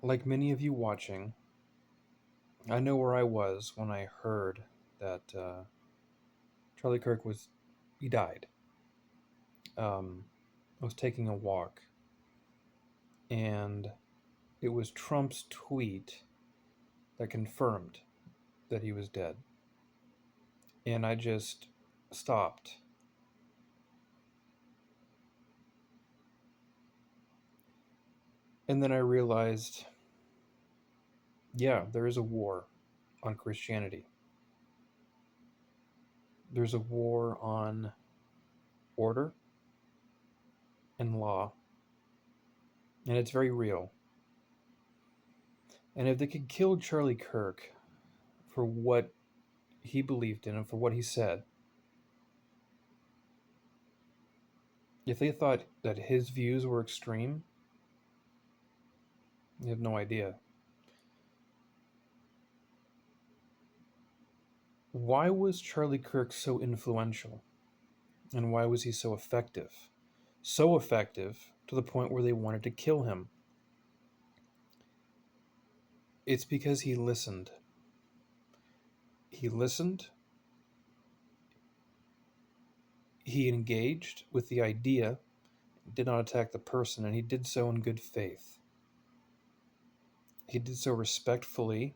Like many of you watching, I know where I was when I heard that Charlie Kirk he died. I was taking a walk, and it was Trump's tweet that confirmed that he was dead. And I just stopped. And then I realized, yeah, there is a war on Christianity. There's a war on order and law, and it's very real. And if they could kill Charlie Kirk for what he believed in and for what he said, if they thought that his views were extreme, you have no idea. Why was Charlie Kirk so influential? And why was he so effective? So effective to the point where they wanted to kill him. It's because he listened. He listened, he engaged with the idea, did not attack the person, and he did so in good faith. He did so respectfully,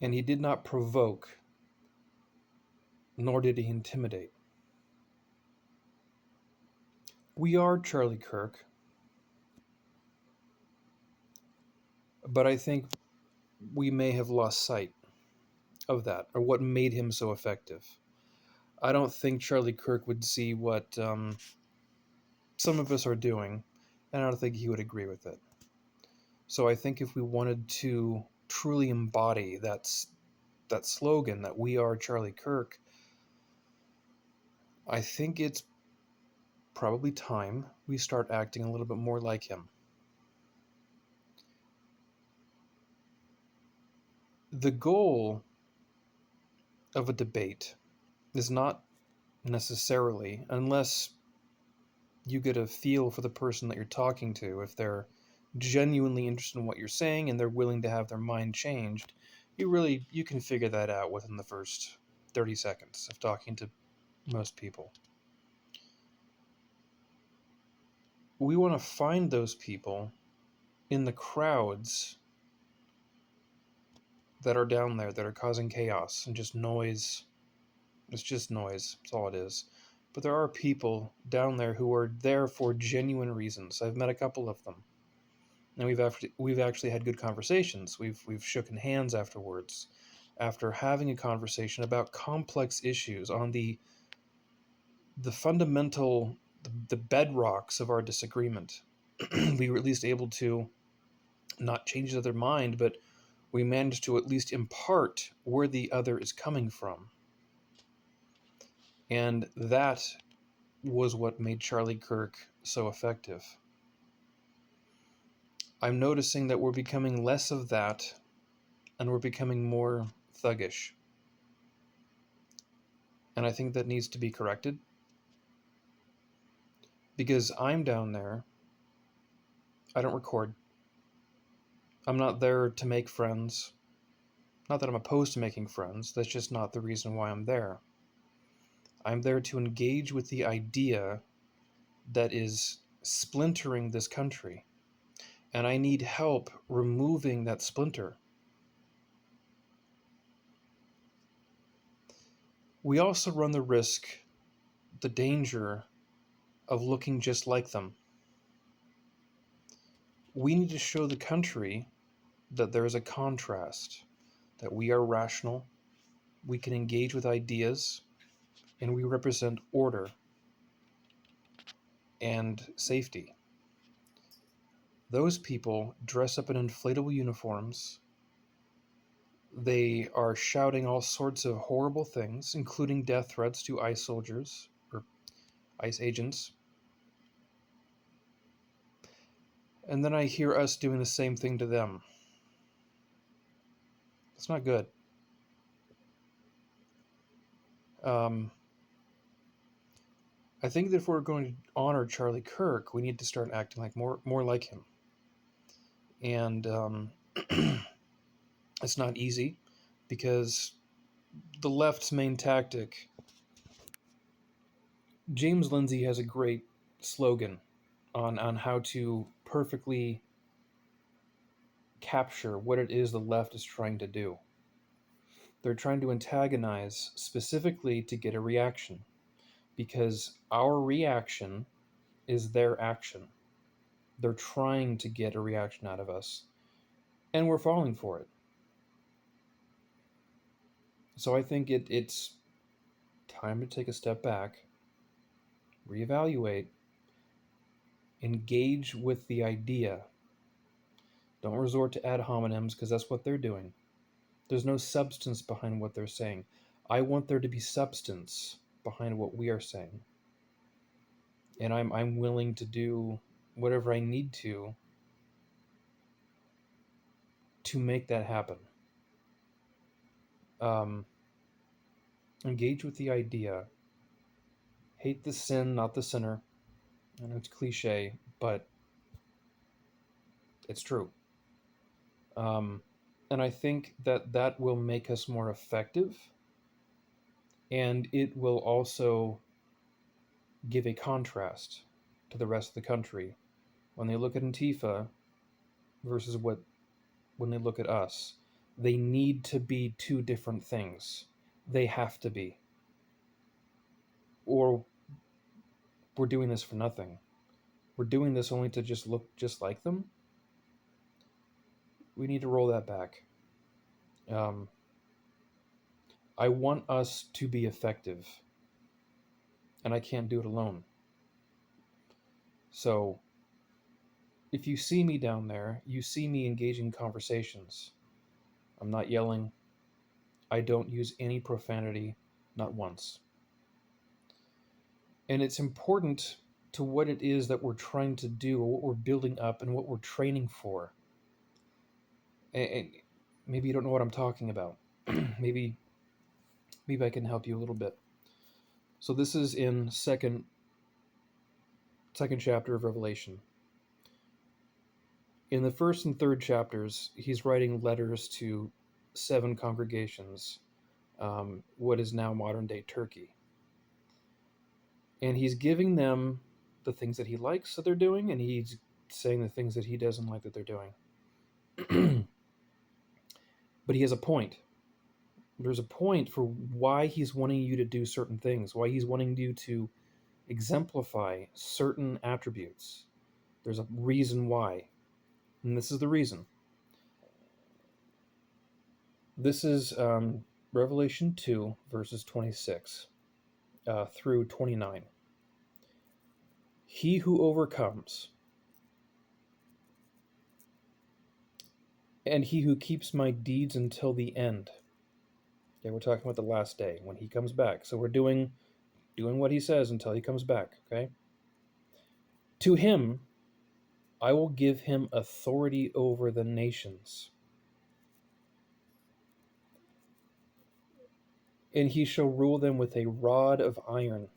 and he did not provoke, nor did he intimidate. We are Charlie Kirk, but I think we may have lost sight of that, or what made him so effective. I don't think Charlie Kirk would see what some of us are doing, and I don't think he would agree with it. So I think if we wanted to truly embody that slogan that we are Charlie Kirk, I think it's probably time we start acting a little bit more like him. The goal of a debate is not necessarily, unless you get a feel for the person that you're talking to, if they're genuinely interested in what you're saying and they're willing to have their mind changed, you can figure that out within the first 30 seconds of talking to most people. We want to find those people in the crowds that are down there that are causing chaos and just noise. It's just noise. That's all it is. But there are people down there who are there for genuine reasons. I've met a couple of them, and we've actually had good conversations. We've shooken hands afterwards, after having a conversation about complex issues on the fundamental the bedrocks of our disagreement. We were at least able to not change their mind, but we managed to at least impart where the other is coming from. And that was what made Charlie Kirk so effective. I'm noticing that we're becoming less of that and we're becoming more thuggish. And I think that needs to be corrected because I'm down there. I don't record. I'm not there to make friends. Not that I'm opposed to making friends, that's just not the reason why I'm there. I'm there to engage with the idea that is splintering this country. And I need help removing that splinter. We also run the danger of looking just like them. We need to show the country that there is a contrast, that we are rational, we can engage with ideas, and we represent order and safety. Those people dress up in inflatable uniforms. They are shouting all sorts of horrible things, including death threats to ICE soldiers or ICE agents. And then I hear us doing the same thing to them. It's not good. Um, I think that if we're going to honor Charlie Kirk, we need to start acting like more like him. And it's not easy because the left's main tactic, James Lindsay has a great slogan on how to perfectly capture what it is the left is trying to do. They're trying to antagonize specifically to get a reaction because our reaction is their action. They're trying to get a reaction out of us, and we're falling for it. So I think it's time to take a step back, reevaluate, engage with the idea. Don't resort to ad hominems because that's what they're doing. There's no substance behind what they're saying. I want there to be substance behind what we are saying. And I'm willing to do whatever I need to make that happen. Engage with the idea. Hate the sin, not the sinner. I know it's cliche, but it's true. And I think that will make us more effective, and it will also give a contrast to the rest of the country when they look at Antifa versus when they look at us. They need to be two different things. They have to be. Or we're doing this for nothing. We're doing this only to just look just like them. We need to roll that back. I want us to be effective, and I can't do it alone. So if you see me down there, you see me engaging conversations. I'm not yelling. I don't use any profanity, not once. And it's important to what it is that we're trying to do, or what we're building up, and what we're training for. And maybe you don't know what I'm talking about. maybe I can help you a little bit. So this is in second chapter of Revelation. In the first and third chapters, he's writing letters to 7 congregations, what is now modern day Turkey. And he's giving them the things that he likes that they're doing, and he's saying the things that he doesn't like that they're doing. But he has a point. There's a point for why he's wanting you to do certain things, why he's wanting you to exemplify certain attributes. There's a reason why. And this is the reason. This is Revelation 2, verses 26 through 29. He who overcomes, and he who keeps my deeds until the end. Okay, we're talking about the last day, when he comes back. So we're doing what he says until he comes back, okay? To him, I will give him authority over the nations, and he shall rule them with a rod of iron,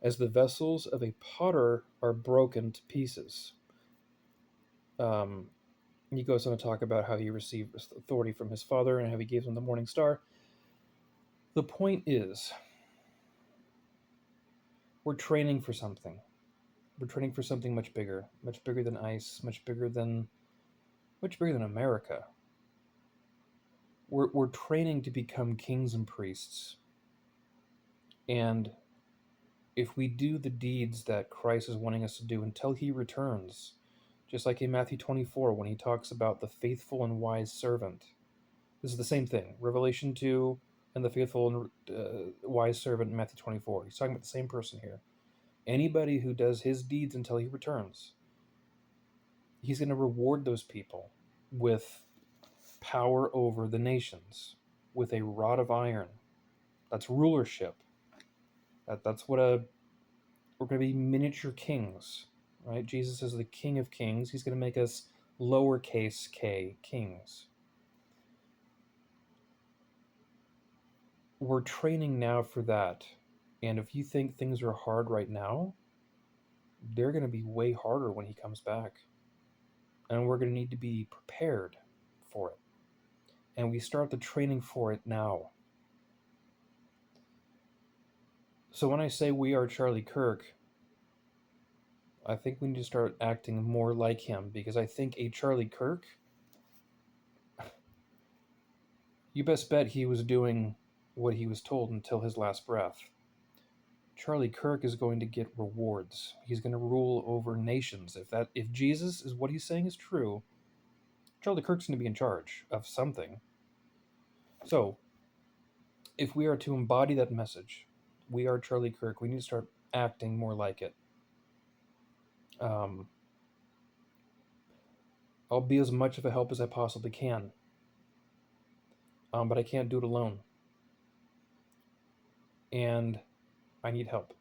as the vessels of a potter are broken to pieces. He goes on to talk about how he received authority from his father and how he gave him the morning star. The point is, we're training for something. We're training for something much bigger than ICE, much bigger than America. We're training to become kings and priests. And if we do the deeds that Christ is wanting us to do until he returns, just like in Matthew 24 when he talks about the faithful and wise servant, this is the same thing. Revelation 2 and the faithful and wise servant in Matthew 24. He's talking about the same person here. Anybody who does his deeds until he returns, he's going to reward those people with power over the nations, with a rod of iron. That's rulership. That's what we're going to be miniature kings, right? Jesus is the King of Kings. He's going to make us lowercase k kings. We're training now for that. And if you think things are hard right now, they're going to be way harder when he comes back. and we're going to need to be prepared for it. And we start the training for it now. So when I say we are Charlie Kirk, I think we need to start acting more like him, because I think a Charlie Kirk, you best bet he was doing what he was told until his last breath. Charlie Kirk is going to get rewards. He's going to rule over nations. If Jesus is what he's saying is true, Charlie Kirk's going to be in charge of something. So, if we are to embody that message, we are Charlie Kirk, we need to start acting more like it. I'll be as much of a help as I possibly can, but I can't do it alone. And I need help.